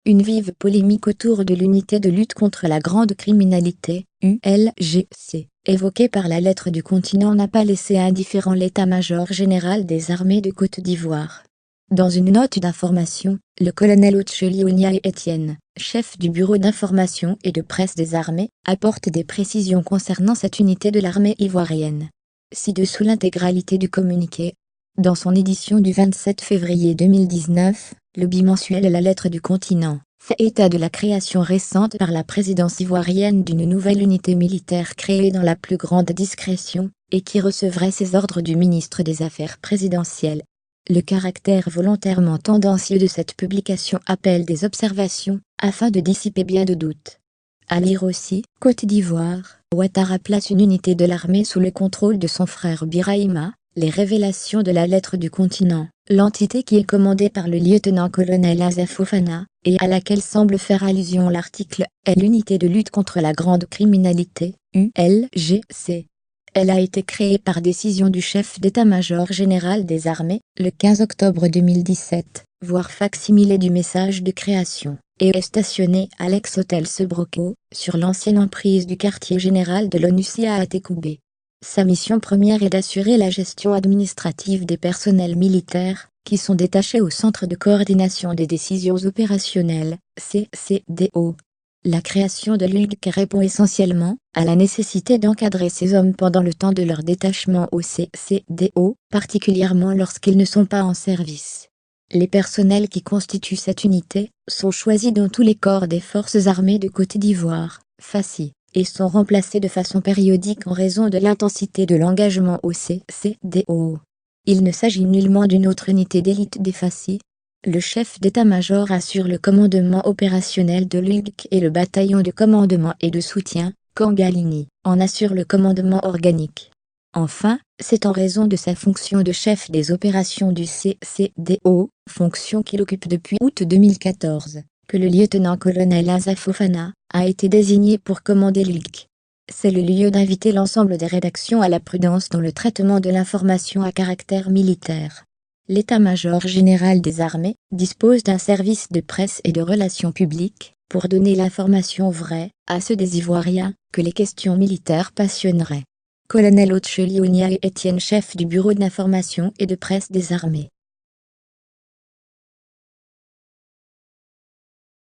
Une vive polémique autour de l'unité de lutte contre la grande criminalité, ULGC, évoquée par la lettre du continent n'a pas laissé indifférent l'état-major général des armées de Côte d'Ivoire. Dans une note d'information, le colonel Otcheli Oniaye Etienne, chef du bureau d'information et de presse des armées, apporte des précisions concernant cette unité de l'armée ivoirienne. Ci-dessous l'intégralité du communiqué. Dans son édition du 27 février 2019, le bimensuel La Lettre du Continent fait état de la création récente par la présidence ivoirienne d'une nouvelle unité militaire créée dans la plus grande discrétion, et qui recevrait ses ordres du ministre des Affaires présidentielles. Le caractère volontairement tendancieux de cette publication appelle des observations, afin de dissiper bien de doutes. À lire aussi, Côte d'Ivoire, Ouattara place une unité de l'armée sous le contrôle de son frère Birahima. Les révélations de la lettre du continent, l'entité qui est commandée par le lieutenant-colonel Assa Fofana, et à laquelle semble faire allusion l'article, est l'unité de lutte contre la grande criminalité, ULGC. Elle a été créée par décision du chef d'état-major général des armées, le 15 octobre 2017, voire facsimilé du message de création, et est stationnée à l'ex-hôtel Sebroco, sur l'ancienne emprise du quartier général de l'ONUCIA à Tékoubé. Sa mission première est d'assurer la gestion administrative des personnels militaires, qui sont détachés au Centre de coordination des décisions opérationnelles, CCDO. La création de l'ULGC répond essentiellement à la nécessité d'encadrer ces hommes pendant le temps de leur détachement au CCDO, particulièrement lorsqu'ils ne sont pas en service. Les personnels qui constituent cette unité sont choisis dans tous les corps des forces armées de Côte d'Ivoire, FACI, et sont remplacés de façon périodique en raison de l'intensité de l'engagement au CCDO. Il ne s'agit nullement d'une autre unité d'élite des FACI. Le chef d'état-major assure le commandement opérationnel de l'ULGC et le bataillon de commandement et de soutien, Kangalini, en assure le commandement organique. Enfin, c'est en raison de sa fonction de chef des opérations du CCDO, fonction qu'il occupe depuis août 2014, que le lieutenant-colonel Assa Fofana a été désigné pour commander l'ULGC. C'est le lieu d'inviter l'ensemble des rédactions à la prudence dans le traitement de l'information à caractère militaire. L'état-major général des armées dispose d'un service de presse et de relations publiques pour donner l'information vraie à ceux des Ivoiriens que les questions militaires passionneraient. Colonel Otcheli Oniaye Etienne, chef du bureau d'information et de presse des armées.